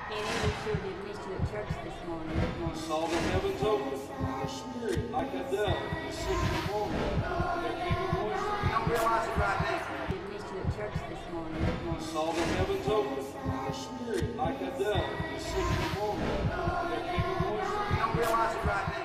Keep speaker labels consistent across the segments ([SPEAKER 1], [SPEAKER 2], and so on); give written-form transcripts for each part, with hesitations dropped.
[SPEAKER 1] Kenny, we sure did miss you at church this morning.
[SPEAKER 2] Saw the heavens open, the Spirit like a dove, descending upon me. There came a voice. You don't realize it right now.
[SPEAKER 1] We missed you at church this morning.
[SPEAKER 2] Saw the heavens open, the Spirit like a dove, descending upon me. There came a voice. You don't realize it right now.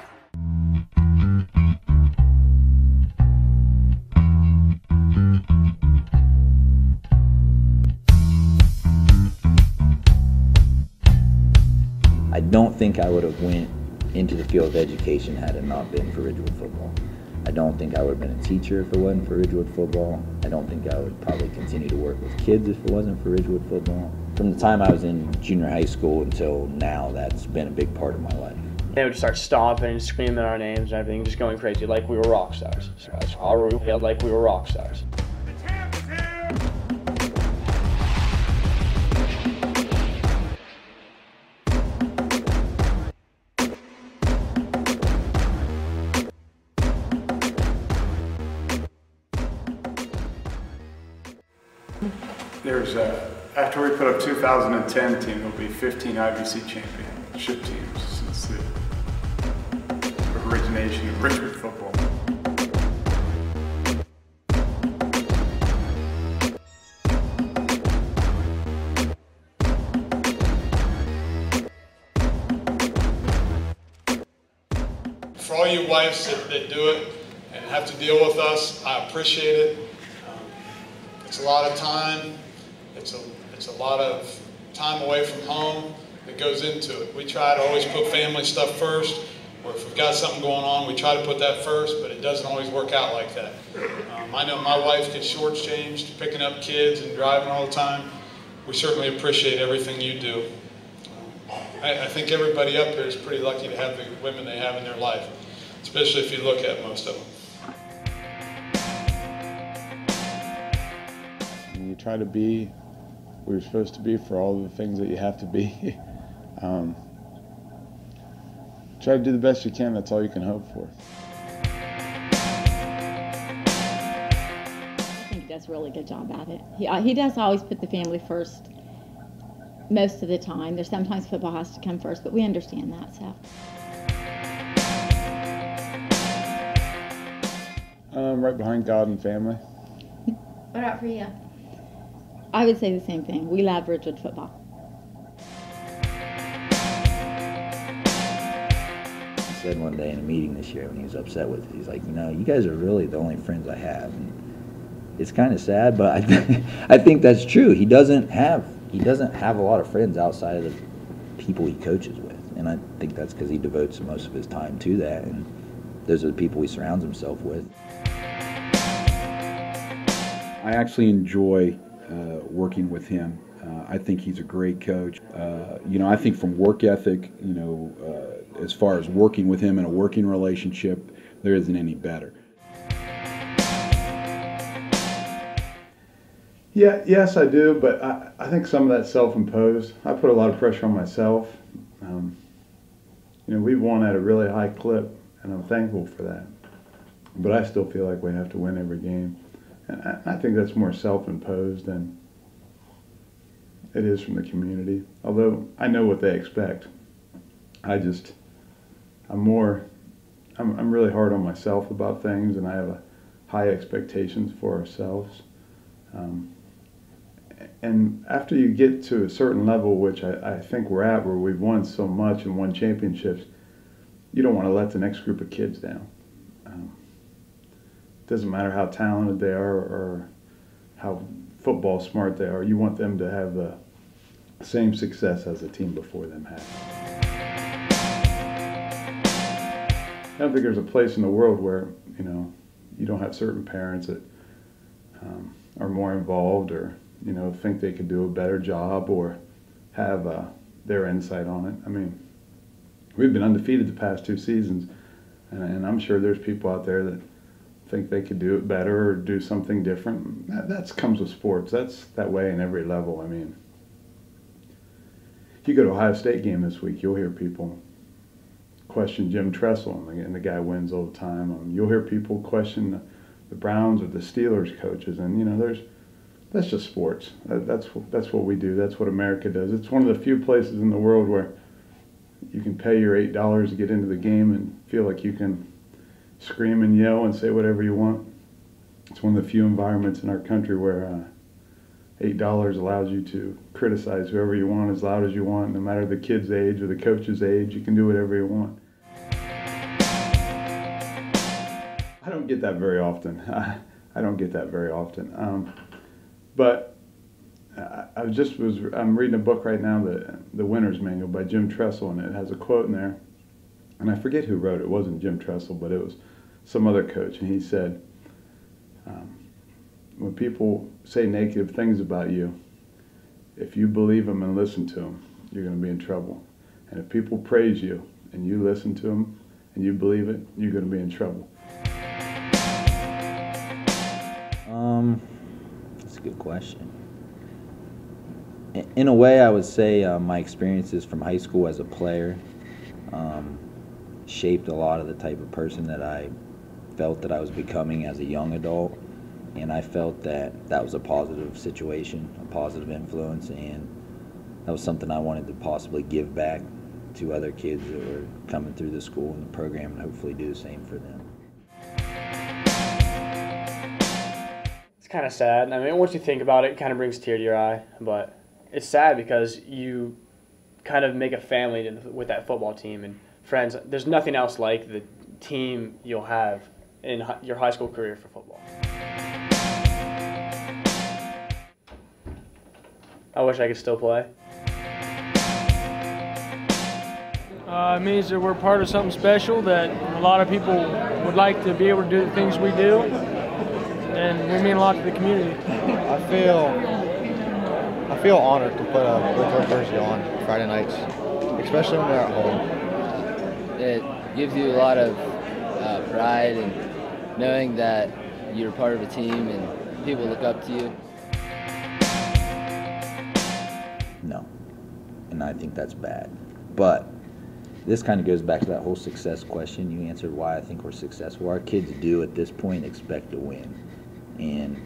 [SPEAKER 3] I don't think I would have went into the field of education had it not been for Ridgewood football. I don't think I would have been a teacher if it wasn't for Ridgewood football. I don't think I would probably continue to work with kids if it wasn't for Ridgewood football. From the time I was in junior high school until now, that's been a big part of my life.
[SPEAKER 4] They would just start stomping and screaming our names and everything, just going crazy like we were rock stars. We felt like we were rock stars.
[SPEAKER 5] After we put up 2010 team, there'll be 15 IVC championship teams since the origination of Ridgewood football. For all you wives that do it and have to deal with us, I appreciate it. It's a lot of time. It's a lot of time away from home that goes into it. We try to always put family stuff first, or if we've got something going on, we try to put that first, but it doesn't always work out like that. I know my wife gets shortchanged picking up kids and driving all the time. We certainly appreciate everything you do. I think everybody up here is pretty lucky to have the women they have in their life, especially if you look at most of them.
[SPEAKER 6] You try to be where you're supposed to be for all the things that you have to be. Try to do the best you can, that's all you can hope for.
[SPEAKER 7] I think he does a really good job at it. He does always put the family first most of the time. There's sometimes football has to come first, but we understand that, so.
[SPEAKER 6] Right behind God and family.
[SPEAKER 7] What about for you? I would say the same thing. We love Ridgewood football.
[SPEAKER 3] He said one day in a meeting this year when he was upset with it, he's like, you guys are really the only friends I have. And it's kind of sad, but I think that's true. He doesn't have a lot of friends outside of the people he coaches with, and I think that's because he devotes most of his time to that, and those are the people he surrounds himself with.
[SPEAKER 8] I actually enjoy working with him. I think he's a great coach. I think from work ethic, as far as working with him in a working relationship, there isn't any better.
[SPEAKER 5] Yeah, yes, I do, but I think some of that's self-imposed. I put a lot of pressure on myself. We've won at a really high clip, and I'm thankful for that. But I still feel like we have to win every game. And I think that's more self-imposed than it is from the community. Although I know what they expect. I'm really hard on myself about things, and I have high expectations for ourselves. And after you get to a certain level, which I think we're at, where we've won so much and won championships, you don't want to let the next group of kids down. It doesn't matter how talented they are or how football smart they are. You want them to have the same success as the team before them had. I don't think there's a place in the world where you don't have certain parents that are more involved or think they could do a better job or have their insight on it. I mean, we've been undefeated the past 2 seasons, and I'm sure there's people out there that think they could do it better or do something different. That comes with sports. That's that way in every level. I mean, if you go to Ohio State game this week, you'll hear people question Jim Tressel, and the guy wins all the time. You'll hear people question the Browns or the Steelers coaches, and there's
[SPEAKER 6] That's just sports. That's what we do. That's what America does. It's one of the few places in the world where you can pay your $8 to get into the game and feel like you can scream and yell and say whatever you want. It's one of the few environments in our country where $8 allows you to criticize whoever you want as loud as you want, no matter the kid's age or the coach's age. You can do whatever you want. I don't get that very often. I don't get that very often. But I'm reading a book right now, the Winner's Manual by Jim Tressel, and it has a quote in there, and I forget who wrote it. It wasn't Jim Tressel, but it was some other coach, and he said, when people say negative things about you, if you believe them and listen to them, you're going to be in trouble. And if people praise you and you listen to them and you believe it, you're going to be in trouble.
[SPEAKER 3] That's a good question. In a way, I would say my experiences from high school as a player shaped a lot of the type of person that I felt that I was becoming as a young adult. And I felt that that was a positive situation, a positive influence, and that was something I wanted to possibly give back to other kids that were coming through the school and the program, and hopefully do the same for them.
[SPEAKER 4] It's kind of sad. I mean, once you think about it, it kind of brings a tear to your eye, but it's sad because you kind of make a family with that football team and friends. There's nothing else like the team you'll have in your high school career for football. I wish I could still play.
[SPEAKER 9] It means that we're part of something special, that a lot of people would like to be able to do the things we do, and we mean a lot to the community.
[SPEAKER 10] I feel honored to put a Brooklyn jersey on Friday nights, especially when we're at home.
[SPEAKER 11] It gives you a lot of pride and knowing that you're part of a team and people look up to you.
[SPEAKER 3] No, and I think that's bad. But this kind of goes back to that whole success question. You answered why I think we're successful. Our kids do at this point expect to win, and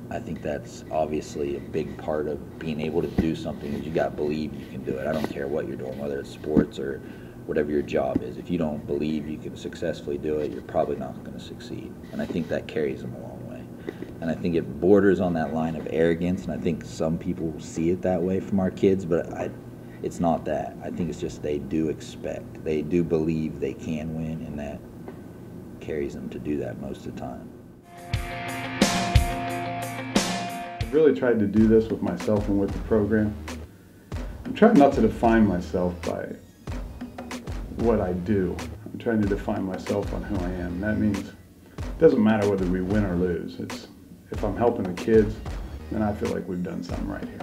[SPEAKER 3] I think that's obviously a big part of being able to do something, is you got to believe you can do it. I don't care what you're doing, whether it's sports or whatever your job is. If you don't believe you can successfully do it, you're probably not going to succeed, and I think that carries them a long way. And I think it borders on that line of arrogance, and I think some people see it that way from our kids, but it's not that. I think it's just they do expect, they do believe they can win, and that carries them to do that most of the time.
[SPEAKER 6] I've really tried to do this with myself and with the program. I'm trying not to define myself by what I do. I'm trying to define myself on who I am. And that means it doesn't matter whether we win or lose. If I'm helping the kids, then I feel like we've done something right here.